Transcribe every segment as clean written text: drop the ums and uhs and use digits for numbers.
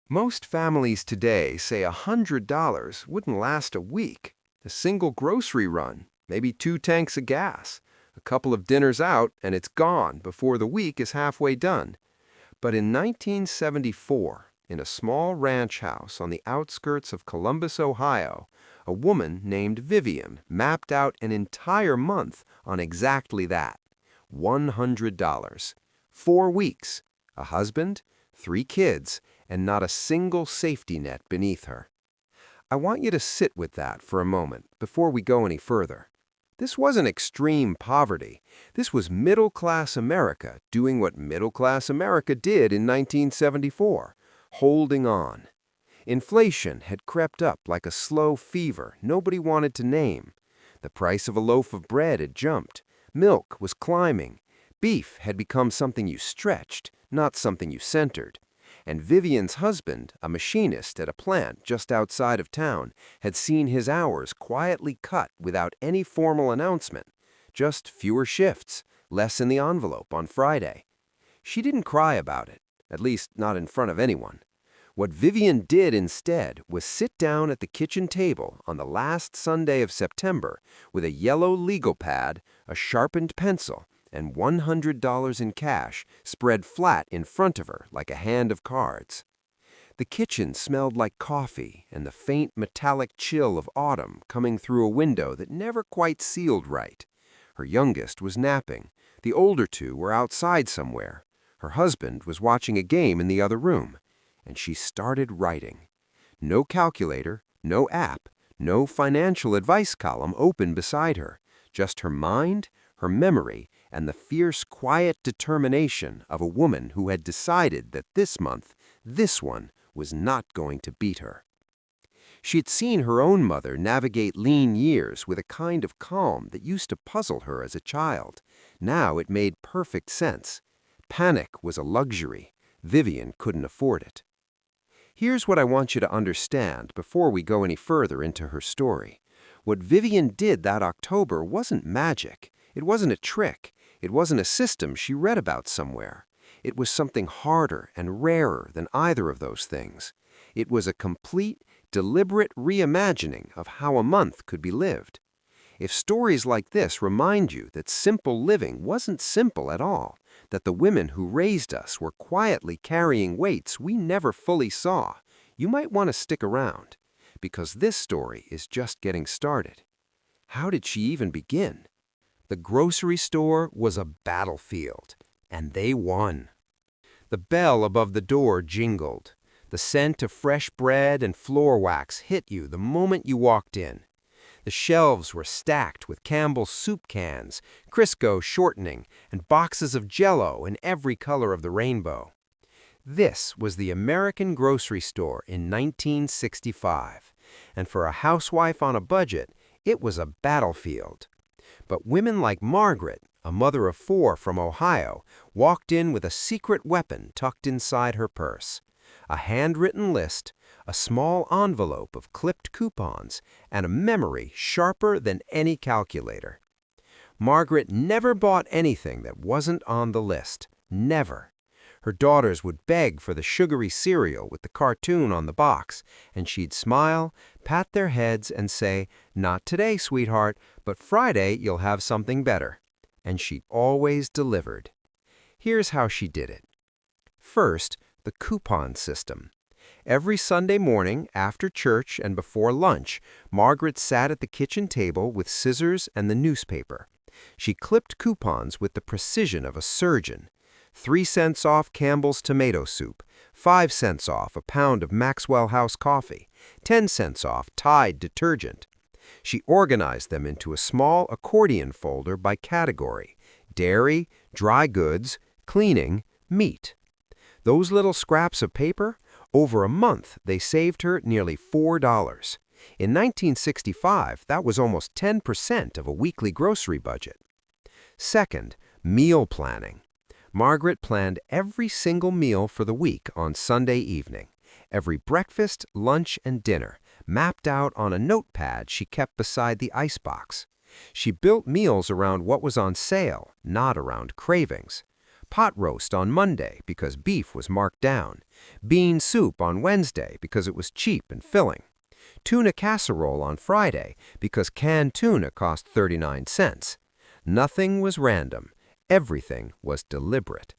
Most families today say $100 wouldn't last a week. A single grocery run, maybe 2 tanks of gas, a couple of dinners out, and it's gone before the week is halfway done. But in 1974, in a small ranch house on the outskirts of Columbus, Ohio, a woman named Vivian mapped out an entire month on exactly that. $100. 4 weeks. A husband, 3 kids, and not a single safety net beneath her. I want you to sit with that for a moment before we go any further. This wasn't extreme poverty. This was middle-class America doing what middle-class America did in 1974, holding on. Inflation had crept up like a slow fever nobody wanted to name. The price of a loaf of bread had jumped. Milk was climbing. Beef had become something you stretched, not something you centered. And Vivian's husband, a machinist at a plant just outside of town, had seen his hours quietly cut without any formal announcement. Just fewer shifts, less in the envelope on Friday. She didn't cry about it, at least not in front of anyone. What Vivian did instead was sit down at the kitchen table on the last Sunday of September with a yellow legal pad, a sharpened pencil, and $100 in cash spread flat in front of her like a hand of cards. The kitchen smelled like coffee and the faint metallic chill of autumn coming through a window that never quite sealed right. Her youngest was napping. The older two were outside somewhere. Her husband was watching a game in the other room. And she started writing. No calculator, no app, no financial advice column open beside her. Just her mind, her memory, and the fierce, quiet determination of a woman who had decided that this month, this one, was not going to beat her. She had seen her own mother navigate lean years with a kind of calm that used to puzzle her as a child. Now it made perfect sense. Panic was a luxury. Vivian couldn't afford it. Here's what I want you to understand before we go any further into her story. What Vivian did that October wasn't magic. It wasn't a trick. It wasn't a system she read about somewhere. It was something harder and rarer than either of those things. It was a complete, deliberate reimagining of how a month could be lived. If stories like this remind you that simple living wasn't simple at all, that the women who raised us were quietly carrying weights we never fully saw, you might want to stick around, because this story is just getting started. How did she even begin? The grocery store was a battlefield, and they won. The bell above the door jingled. The scent of fresh bread and floor wax hit you the moment you walked in. The shelves were stacked with Campbell's soup cans, Crisco shortening, and boxes of Jell-O in every color of the rainbow. This was the American grocery store in 1965, and for a housewife on a budget, it was a battlefield. But women like Margaret, a mother of 4 from Ohio, walked in with a secret weapon tucked inside her purse. A handwritten list, a small envelope of clipped coupons, and a memory sharper than any calculator. Margaret never bought anything that wasn't on the list. Never. Her daughters would beg for the sugary cereal with the cartoon on the box, and she'd smile, pat their heads, and say, "Not today, sweetheart, but Friday you'll have something better." And she always delivered. Here's how she did it. First, the coupon system. Every Sunday morning, after church and before lunch, Margaret sat at the kitchen table with scissors and the newspaper. She clipped coupons with the precision of a surgeon. 3 cents off Campbell's tomato soup, 5 cents off a pound of Maxwell House coffee, 10 cents off Tide detergent. She organized them into a small accordion folder by category: dairy, dry goods, cleaning, meat. Those little scraps of paper, over a month they saved her nearly $4. In 1965, that was almost 10% of a weekly grocery budget. Second, meal planning. Margaret planned every single meal for the week on Sunday evening. Every breakfast, lunch, and dinner, mapped out on a notepad she kept beside the icebox. She built meals around what was on sale, not around cravings. pot roast on Monday because beef was marked down, bean soup on Wednesday because it was cheap and filling, tuna casserole on Friday because canned tuna cost 39 cents. Nothing was random. Everything was deliberate.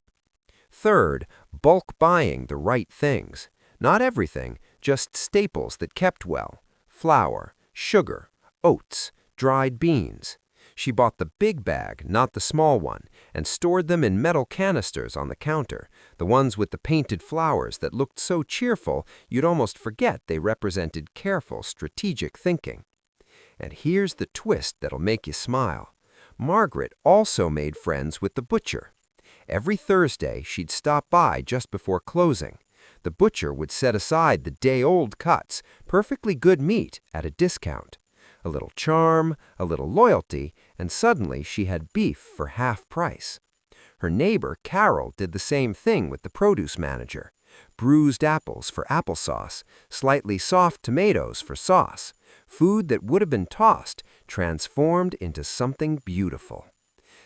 Third, bulk buying the right things. Not everything, just staples that kept well. Flour, sugar, oats, dried beans. She bought the big bag, not the small one, and stored them in metal canisters on the counter, the ones with the painted flowers that looked so cheerful you'd almost forget they represented careful, strategic thinking. And here's the twist that'll make you smile. Margaret also made friends with the butcher. Every Thursday, she'd stop by just before closing. The butcher would set aside the day-old cuts, perfectly good meat, at a discount. A little charm, a little loyalty, and suddenly she had beef for half price. Her neighbor, Carol, did the same thing with the produce manager. Bruised apples for applesauce, slightly soft tomatoes for sauce. Food that would have been tossed, transformed into something beautiful.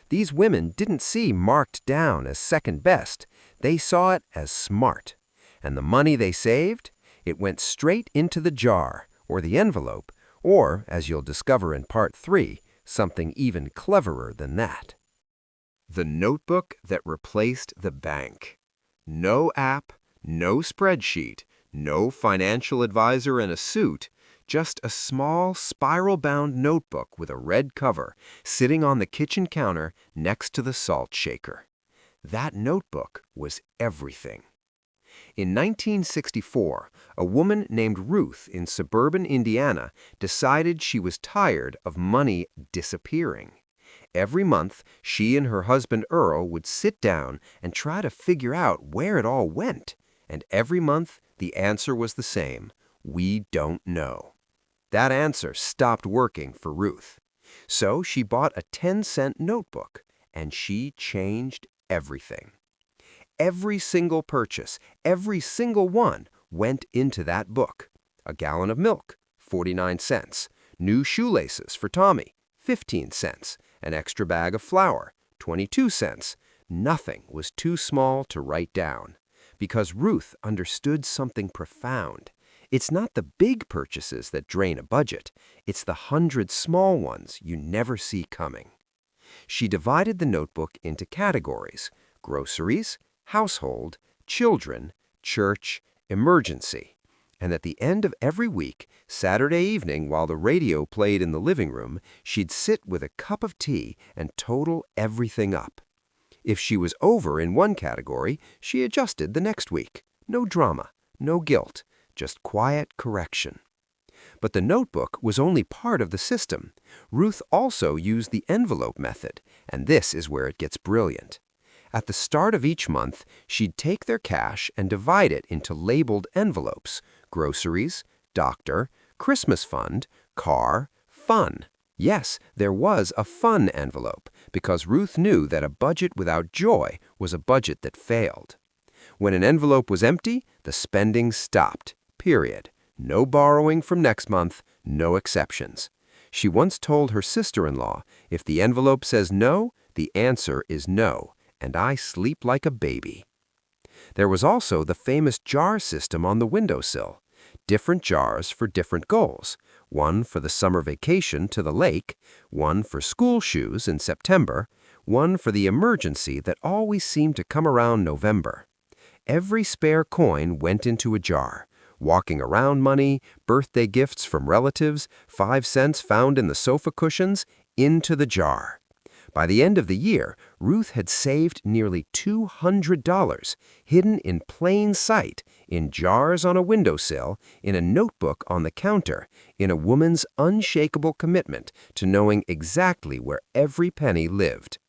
These women didn't see marked down as second best. They saw it as smart. And the money they saved? It went straight into the jar, or the envelope, or, as you'll discover in Part 3, something even cleverer than that. The notebook that replaced the bank. No app, no spreadsheet, no financial advisor in a suit, just a small, spiral-bound notebook with a red cover sitting on the kitchen counter next to the salt shaker. That notebook was everything. In 1964, a woman named Ruth in suburban Indiana decided she was tired of money disappearing. Every month, she and her husband Earl would sit down and try to figure out where it all went. And every month, the answer was the same: we don't know. That answer stopped working for Ruth. So she bought a 10-cent notebook, and she changed everything. Every single purchase, every single one, went into that book. A gallon of milk, 49 cents. New shoelaces for Tommy, 15 cents. An extra bag of flour, 22 cents. Nothing was too small to write down. Because Ruth understood something profound. It's not the big purchases that drain a budget. It's the 100 small ones you never see coming. She divided the notebook into categories: groceries, household, children, church, emergency. And at the end of every week, Saturday evening while the radio played in the living room, she'd sit with a cup of tea and total everything up. If she was over in one category, she adjusted the next week. No drama, no guilt, just quiet correction. But the notebook was only part of the system. Ruth also used the envelope method, and this is where it gets brilliant. At the start of each month, she'd take their cash and divide it into labeled envelopes: groceries, doctor, Christmas fund, car, fun. Yes, there was a fun envelope, because Ruth knew that a budget without joy was a budget that failed. When an envelope was empty, the spending stopped, period. No borrowing from next month, no exceptions. She once told her sister-in-law, if the envelope says no, the answer is no, and I sleep like a baby. There was also the famous jar system on the windowsill. Different jars for different goals. One for the summer vacation to the lake, one for school shoes in September, one for the emergency that always seemed to come around November. Every spare coin went into a jar. Walking around money, birthday gifts from relatives, 5 cents found in the sofa cushions, into the jar. By the end of the year, Ruth had saved nearly $200, hidden in plain sight, in jars on a windowsill, in a notebook on the counter, in a woman's unshakable commitment to knowing exactly where every penny lived.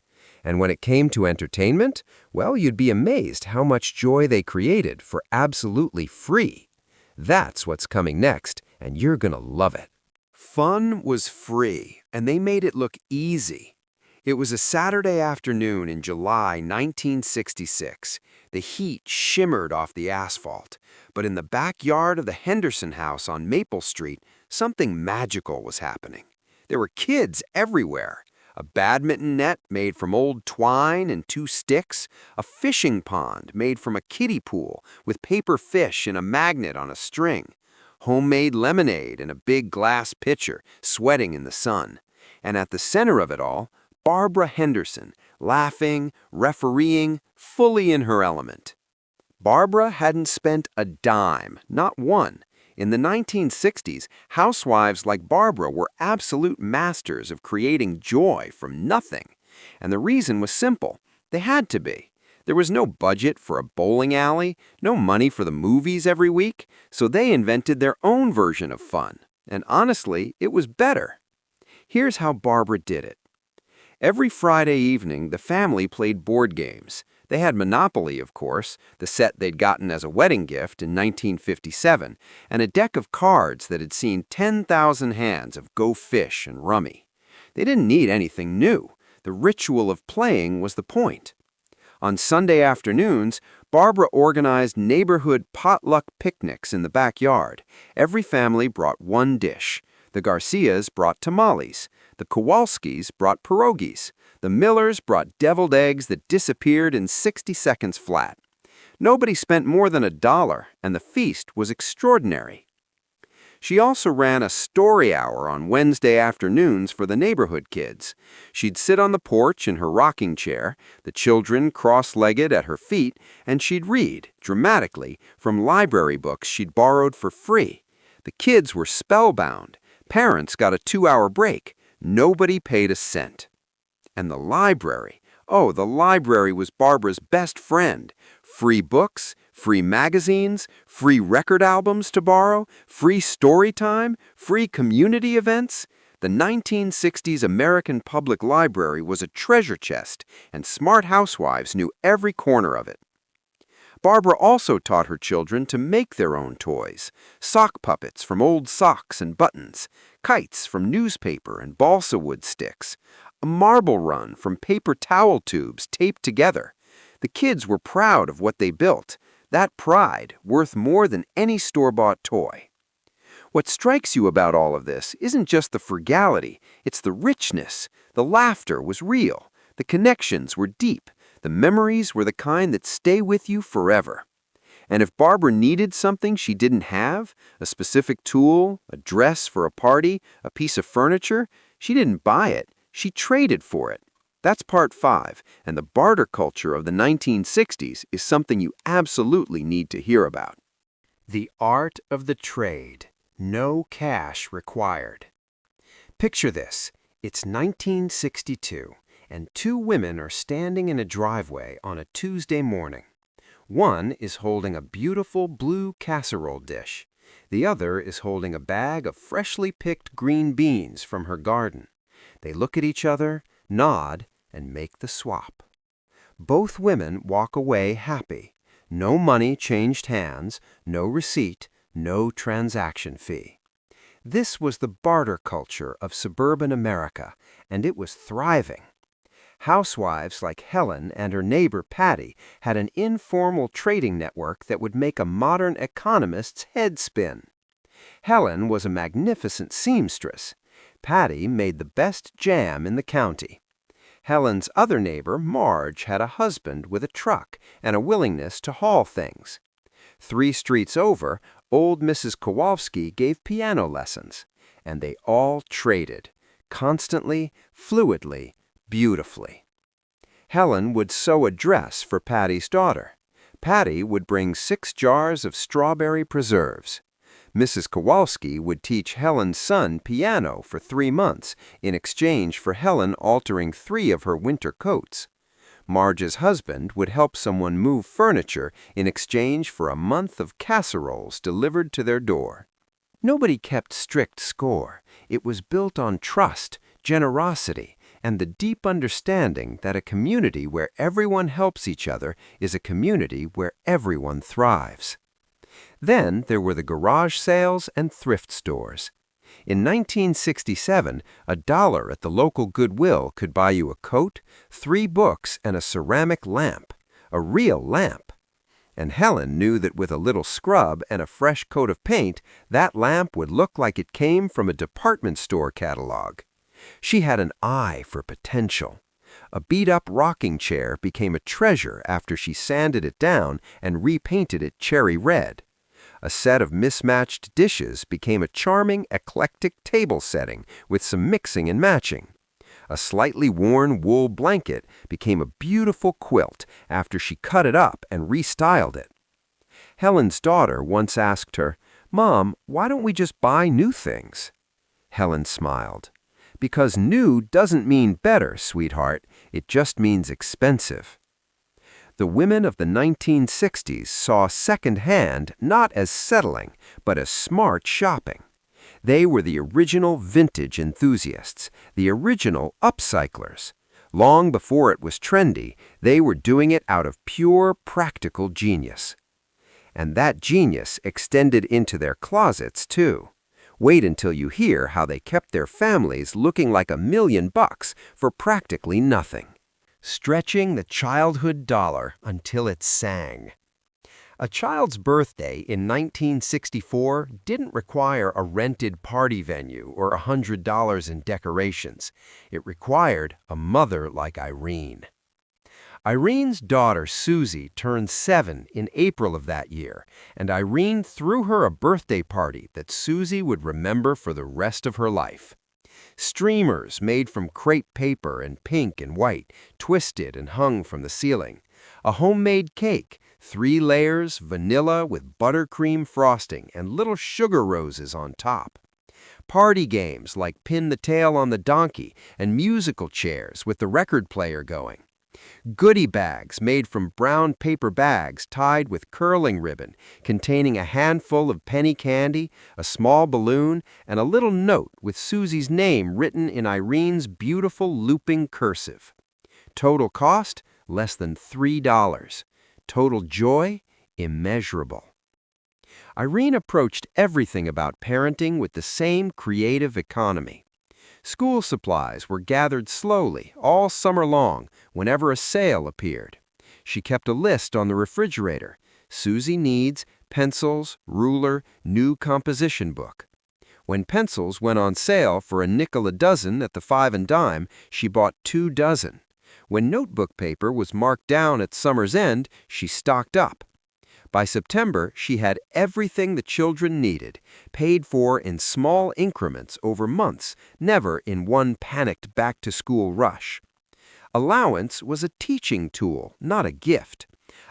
And when it came to entertainment, well, you'd be amazed how much joy they created for absolutely free. That's what's coming next, and you're gonna love it. Fun was free, and they made it look easy. It was a Saturday afternoon in July 1966. The heat shimmered off the asphalt, but in the backyard of the Henderson house on Maple Street, something magical was happening. There were kids everywhere. A badminton net made from old twine and 2 sticks, a fishing pond made from a kiddie pool with paper fish and a magnet on a string, homemade lemonade in a big glass pitcher sweating in the sun, and at the center of it all, Barbara Henderson, laughing, refereeing, fully in her element. Barbara hadn't spent a dime, not one. In the 1960s, housewives like Barbara were absolute masters of creating joy from nothing. And the reason was simple. They had to be. There was no budget for a bowling alley, no money for the movies every week, so they invented their own version of fun. And honestly, it was better. Here's how Barbara did it. Every Friday evening, the family played board games. They had Monopoly, of course, the set they'd gotten as a wedding gift in 1957, and a deck of cards that had seen 10,000 hands of Go Fish and Rummy. They didn't need anything new. The ritual of playing was the point. On Sunday afternoons, Barbara organized neighborhood potluck picnics in the backyard. Every family brought one dish. The Garcias brought tamales. The Kowalskis brought pierogies. The Millers brought deviled eggs that disappeared in 60 seconds flat. Nobody spent more than $1, and the feast was extraordinary. She also ran a story hour on Wednesday afternoons for the neighborhood kids. She'd sit on the porch in her rocking chair, the children cross-legged at her feet, and she'd read, dramatically, from library books she'd borrowed for free. The kids were spellbound. Parents got a 2-hour break. Nobody paid a cent. And the library. Oh, the library was Barbara's best friend. Free books, free magazines, free record albums to borrow, free story time, free community events. The 1960s American Public Library was a treasure chest, and smart housewives knew every corner of it. Barbara also taught her children to make their own toys. Sock puppets from old socks and buttons, kites from newspaper and balsa wood sticks, a marble run from paper towel tubes taped together. The kids were proud of what they built. That pride, worth more than any store-bought toy. What strikes you about all of this isn't just the frugality, it's the richness. The laughter was real. The connections were deep. The memories were the kind that stay with you forever. And if Barbara needed something she didn't have, a specific tool, a dress for a party, a piece of furniture, she didn't buy it. She traded for it. That's part 5, and the barter culture of the 1960s is something you absolutely need to hear about. The art of the trade. No cash required. Picture this. It's 1962. And 2 women are standing in a driveway on a Tuesday morning. One is holding a beautiful blue casserole dish. The other is holding a bag of freshly picked green beans from her garden. They look at each other, nod, and make the swap. Both women walk away happy. No money changed hands, no receipt, no transaction fee. This was the barter culture of suburban America, and it was thriving. Housewives like Helen and her neighbor Patty had an informal trading network that would make a modern economist's head spin. Helen was a magnificent seamstress. Patty made the best jam in the county. Helen's other neighbor, Marge, had a husband with a truck and a willingness to haul things. 3 streets over, old Mrs. Kowalski gave piano lessons, and they all traded, constantly, fluidly, beautifully. Helen would sew a dress for Patty's daughter. Patty would bring 6 jars of strawberry preserves. Mrs. Kowalski would teach Helen's son piano for 3 months in exchange for Helen altering 3 of her winter coats. Marge's husband would help someone move furniture in exchange for a month of casseroles delivered to their door. Nobody kept strict score. It was built on trust, generosity, and the deep understanding that a community where everyone helps each other is a community where everyone thrives. Then there were the garage sales and thrift stores. In 1967, $1 at the local Goodwill could buy you a coat, 3 books, and a ceramic lamp. A real lamp. And Helen knew that with a little scrub and a fresh coat of paint, that lamp would look like it came from a department store catalog. She had an eye for potential. A beat-up rocking chair became a treasure after she sanded it down and repainted it cherry red. A set of mismatched dishes became a charming, eclectic table setting with some mixing and matching. A slightly worn wool blanket became a beautiful quilt after she cut it up and restyled it. Helen's daughter once asked her, "Mom, why don't we just buy new things?" Helen smiled. "Because new doesn't mean better, sweetheart. It just means expensive." The women of the 1960s saw second-hand not as settling, but as smart shopping. They were the original vintage enthusiasts, the original upcyclers. Long before it was trendy, they were doing it out of pure, practical genius. And that genius extended into their closets, too. Wait until you hear how they kept their families looking like $1,000,000 for practically nothing. Stretching the childhood dollar until it sang. A child's birthday in 1964 didn't require a rented party venue or $100 in decorations. It required a mother like Irene. Irene's daughter, Susie, turned 7 in April of that year, and Irene threw her a birthday party that Susie would remember for the rest of her life. Streamers made from crepe paper and pink and white twisted and hung from the ceiling. A homemade cake, 3 layers, vanilla with buttercream frosting and little sugar roses on top. Party games like pin the tail on the donkey and musical chairs with the record player going. Goodie bags made from brown paper bags tied with curling ribbon, containing a handful of penny candy, a small balloon, and a little note with Susie's name written in Irene's beautiful looping cursive. Total cost, less than $3. Total joy, immeasurable. Irene approached everything about parenting with the same creative economy. School supplies were gathered slowly all summer long whenever a sale appeared. She kept a list on the refrigerator. Susie needs pencils, ruler, new composition book. When pencils went on sale for a nickel a dozen at the 5 and dime, she bought 2 dozen. When notebook paper was marked down at summer's end, she stocked up. By September, she had everything the children needed, paid for in small increments over months, never in one panicked back-to-school rush. Allowance was a teaching tool, not a gift.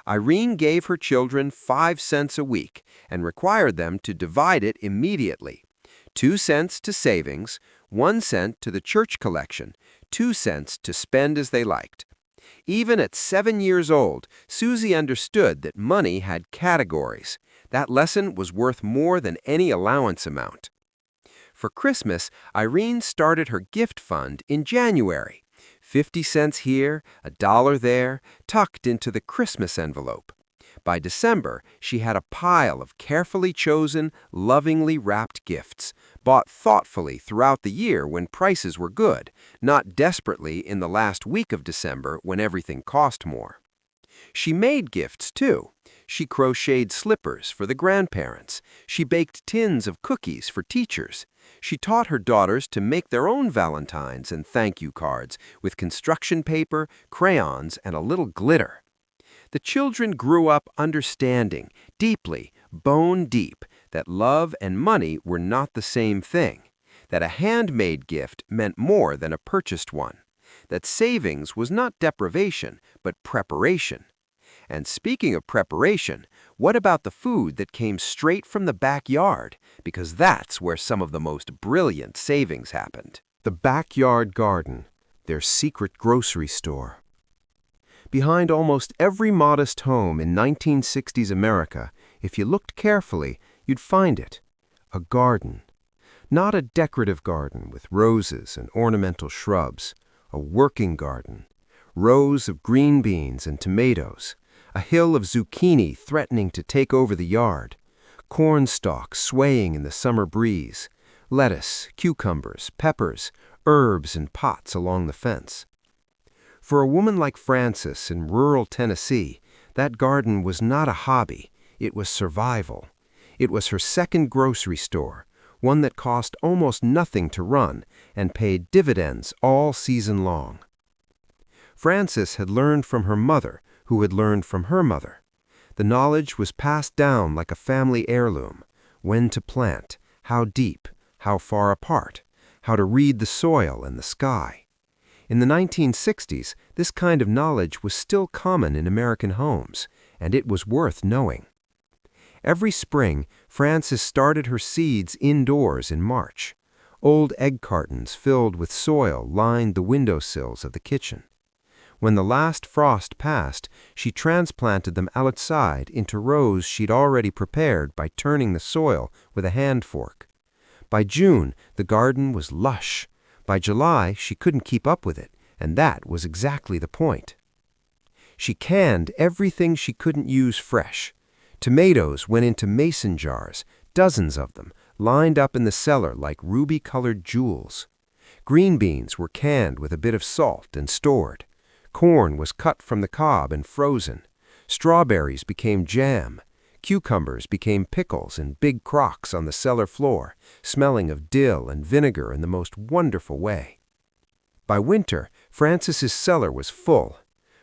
Irene gave her children 5 cents a week and required them to divide it immediately. 2 cents to savings, 1 cent to the church collection, 2 cents to spend as they liked. Even at 7 years old, Susie understood that money had categories. That lesson was worth more than any allowance amount. For Christmas, Irene started her gift fund in January. 50 cents here, $1 there, tucked into the Christmas envelope. By December, she had a pile of carefully chosen, lovingly wrapped gifts, bought thoughtfully throughout the year when prices were good, not desperately in the last week of December when everything cost more. She made gifts, too. She crocheted slippers for the grandparents. She baked tins of cookies for teachers. She taught her daughters to make their own valentines and thank-you cards with construction paper, crayons, and a little glitter. The children grew up understanding, deeply, bone deep, that love and money were not the same thing, that a handmade gift meant more than a purchased one, that savings was not deprivation, but preparation. And speaking of preparation, what about the food that came straight from the backyard? Because that's where some of the most brilliant savings happened. The backyard garden, their secret grocery store. Behind almost every modest home in 1960s America, if you looked carefully, you'd find it. A garden. Not a decorative garden with roses and ornamental shrubs. A working garden. Rows of green beans and tomatoes. A hill of zucchini threatening to take over the yard. Corn stalks swaying in the summer breeze. Lettuce, cucumbers, peppers, herbs in pots along the fence. For a woman like Frances in rural Tennessee, that garden was not a hobby, it was survival. It was her second grocery store, one that cost almost nothing to run and paid dividends all season long. Frances had learned from her mother, who had learned from her mother. The knowledge was passed down like a family heirloom: when to plant, how deep, how far apart, how to read the soil and the sky. In the 1960s, this kind of knowledge was still common in American homes, and it was worth knowing. Every spring, Frances started her seeds indoors in March. Old egg cartons filled with soil lined the windowsills of the kitchen. When the last frost passed, she transplanted them outside into rows she'd already prepared by turning the soil with a hand fork. By June, the garden was lush. By July, she couldn't keep up with it, and that was exactly the point. She canned everything she couldn't use fresh. Tomatoes went into mason jars, dozens of them, lined up in the cellar like ruby-colored jewels. Green beans were canned with a bit of salt and stored. Corn was cut from the cob and frozen. Strawberries became jam. Cucumbers became pickles in big crocks on the cellar floor, smelling of dill and vinegar in the most wonderful way. By winter, Frances's cellar was full.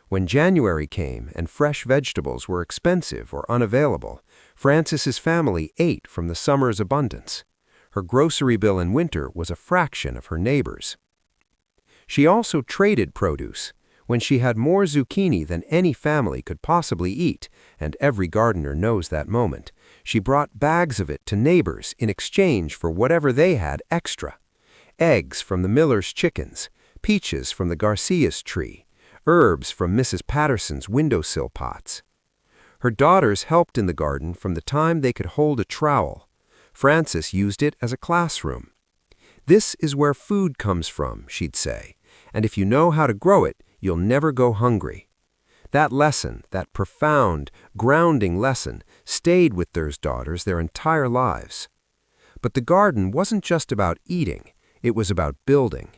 When January came and fresh vegetables were expensive or unavailable, Frances's family ate from the summer's abundance. Her grocery bill in winter was a fraction of her neighbor's. She also traded produce. When she had more zucchini than any family could possibly eat, and every gardener knows that moment, she brought bags of it to neighbors in exchange for whatever they had extra. Eggs from the miller's chickens, peaches from the Garcia's tree, herbs from Mrs. Patterson's windowsill pots. Her daughters helped in the garden from the time they could hold a trowel. Frances used it as a classroom. "This is where food comes from," she'd say, "and if you know how to grow it, you'll never go hungry." That lesson, that profound, grounding lesson, stayed with those daughters their entire lives. But the garden wasn't just about eating, it was about building.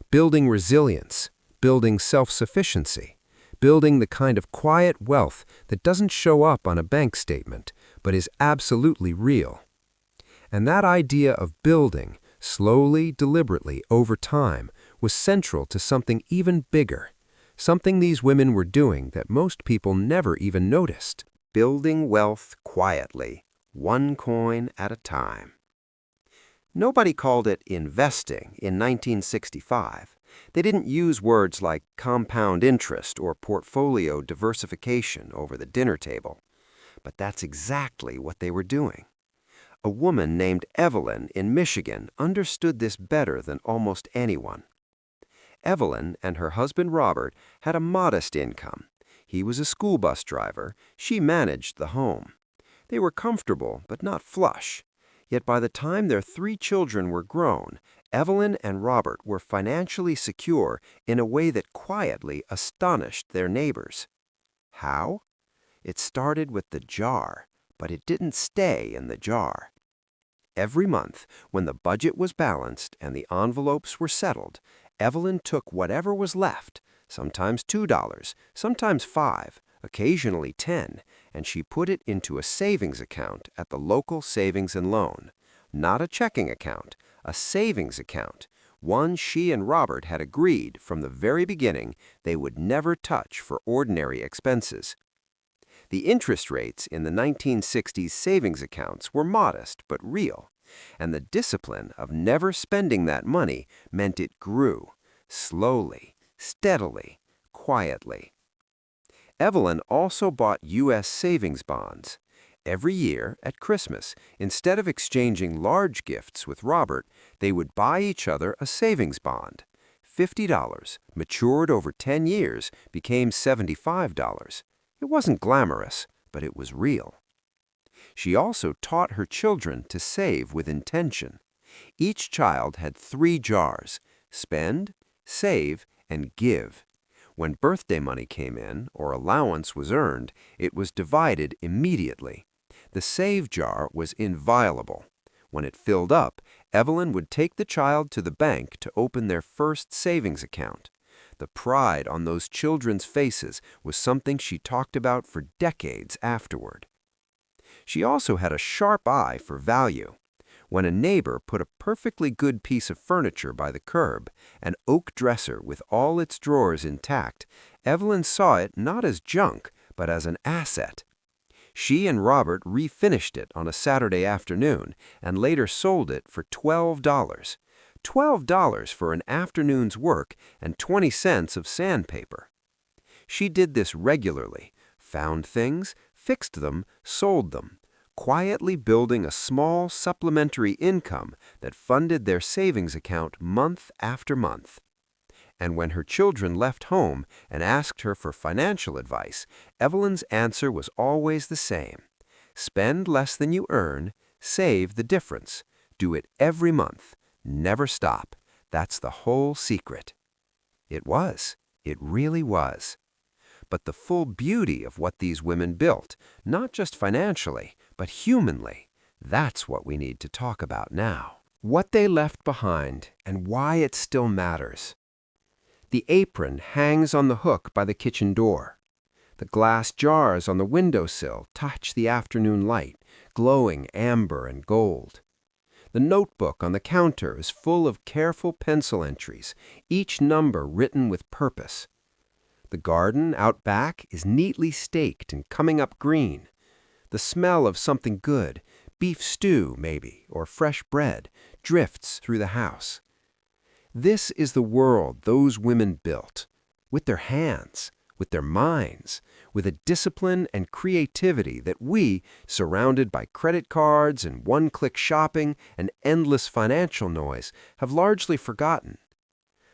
Building resilience, building self-sufficiency, building the kind of quiet wealth that doesn't show up on a bank statement, but is absolutely real. And that idea of building, slowly, deliberately, over time, was central to something even bigger. Something these women were doing that most people never even noticed. Building wealth quietly, one coin at a time. Nobody called it investing in 1965. They didn't use words like compound interest or portfolio diversification over the dinner table. But that's exactly what they were doing. A woman named Evelyn in Michigan understood this better than almost anyone. Evelyn and her husband Robert had a modest income. He was a school bus driver. She managed the home. They were comfortable, but not flush. Yet by the time their 3 children were grown, Evelyn and Robert were financially secure in a way that quietly astonished their neighbors. How? It started with the jar, but it didn't stay in the jar. Every month, when the budget was balanced and the envelopes were settled, Evelyn took whatever was left, sometimes $2, sometimes $5, occasionally $10, and she put it into a savings account at the local savings and loan. Not a checking account, a savings account, one she and Robert had agreed from the very beginning they would never touch for ordinary expenses. The interest rates in the 1960s savings accounts were modest but real, and the discipline of never spending that money meant it grew, slowly, steadily, quietly. Evelyn also bought U.S. savings bonds. Every year, at Christmas, instead of exchanging large gifts with Robert, they would buy each other a savings bond. $50, matured over 10 years, became $75. It wasn't glamorous, but it was real. She also taught her children to save with intention. Each child had 3 jars: spend, save, and give. When birthday money came in or allowance was earned, it was divided immediately. The save jar was inviolable. When it filled up, Evelyn would take the child to the bank to open their first savings account. The pride on those children's faces was something she talked about for decades afterward. She also had a sharp eye for value. When a neighbor put a perfectly good piece of furniture by the curb, an oak dresser with all its drawers intact, Evelyn saw it not as junk, but as an asset. She and Robert refinished it on a Saturday afternoon and later sold it for $12. $12 for an afternoon's work and 20 cents of sandpaper. She did this regularly, found things, fixed them, sold them, quietly building a small supplementary income that funded their savings account month after month. And when her children left home and asked her for financial advice, Evelyn's answer was always the same. Spend less than you earn, save the difference. Do it every month. Never stop. That's the whole secret. It was. It really was. But the full beauty of what these women built, not just financially, but humanly, that's what we need to talk about now. What they left behind and why it still matters. The apron hangs on the hook by the kitchen door. The glass jars on the windowsill touch the afternoon light, glowing amber and gold. The notebook on the counter is full of careful pencil entries, each number written with purpose. The garden out back is neatly staked and coming up green. The smell of something good, beef stew maybe, or fresh bread, drifts through the house. This is the world those women built, with their hands, with their minds, with a discipline and creativity that we, surrounded by credit cards and one-click shopping and endless financial noise, have largely forgotten.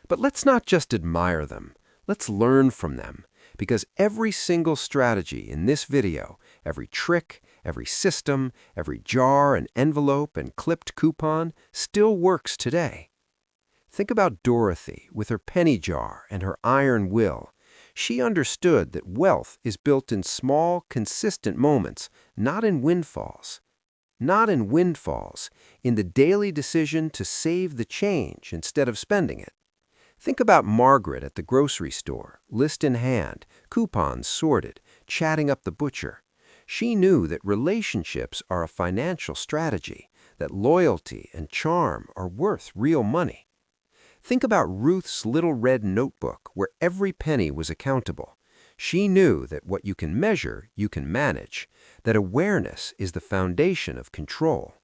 But let's not just admire them, let's learn from them, because every single strategy in this video, every trick, every system, every jar and envelope and clipped coupon still works today. Think about Dorothy with her penny jar and her iron will. She understood that wealth is built in small, consistent moments, not in windfalls. Not in windfalls, in the daily decision to save the change instead of spending it. Think about Margaret at the grocery store, list in hand, coupons sorted, chatting up the butcher. She knew that relationships are a financial strategy, that loyalty and charm are worth real money. Think about Ruth's little red notebook where every penny was accountable. She knew that what you can measure, you can manage, that awareness is the foundation of control.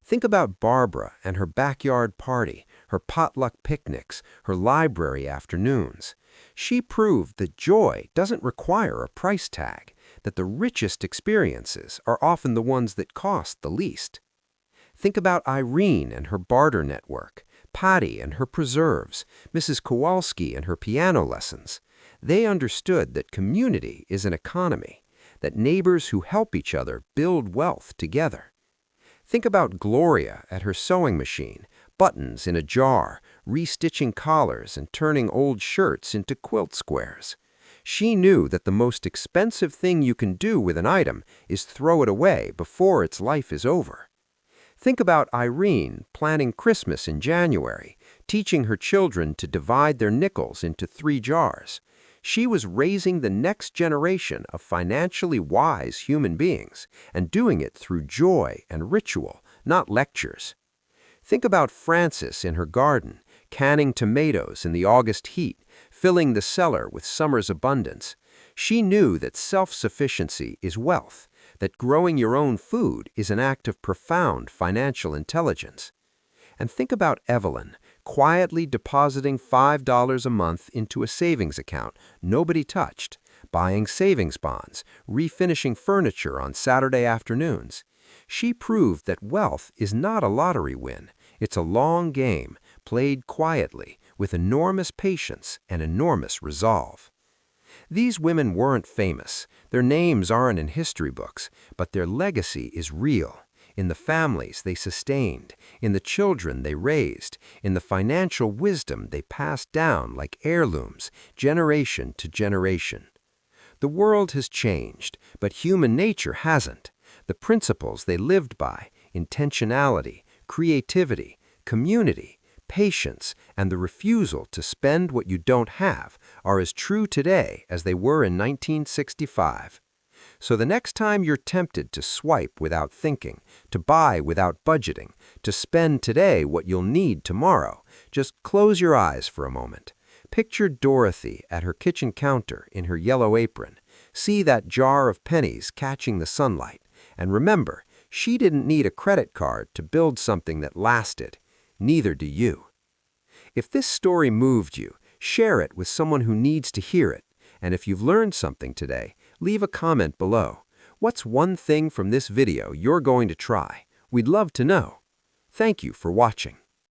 Think about Barbara and her backyard party, her potluck picnics, her library afternoons. She proved that joy doesn't require a price tag, that the richest experiences are often the ones that cost the least. Think about Irene and her barter network, Patty and her preserves, Mrs. Kowalski and her piano lessons. They understood that community is an economy, that neighbors who help each other build wealth together. Think about Gloria at her sewing machine, buttons in a jar, restitching collars and turning old shirts into quilt squares. She knew that the most expensive thing you can do with an item is throw it away before its life is over. Think about Irene planning Christmas in January, teaching her children to divide their nickels into 3 jars. She was raising the next generation of financially wise human beings and doing it through joy and ritual, not lectures. Think about Frances in her garden, canning tomatoes in the August heat, filling the cellar with summer's abundance. She knew that self-sufficiency is wealth, that growing your own food is an act of profound financial intelligence. And think about Evelyn, quietly depositing $5 a month into a savings account nobody touched, buying savings bonds, refinishing furniture on Saturday afternoons. She proved that wealth is not a lottery win. It's a long game, played quietly, with enormous patience and enormous resolve. These women weren't famous. Their names aren't in history books, but their legacy is real. In the families they sustained, in the children they raised, in the financial wisdom they passed down like heirlooms, generation to generation. The world has changed, but human nature hasn't. The principles they lived by, intentionality, creativity, community, patience, and the refusal to spend what you don't have, are as true today as they were in 1965. So the next time you're tempted to swipe without thinking, to buy without budgeting, to spend today what you'll need tomorrow, just close your eyes for a moment. Picture Dorothy at her kitchen counter in her yellow apron. See that jar of pennies catching the sunlight. And remember, she didn't need a credit card to build something that lasted. Neither do you. If this story moved you, share it with someone who needs to hear it. And if you've learned something today, leave a comment below. What's one thing from this video you're going to try? We'd love to know. Thank you for watching.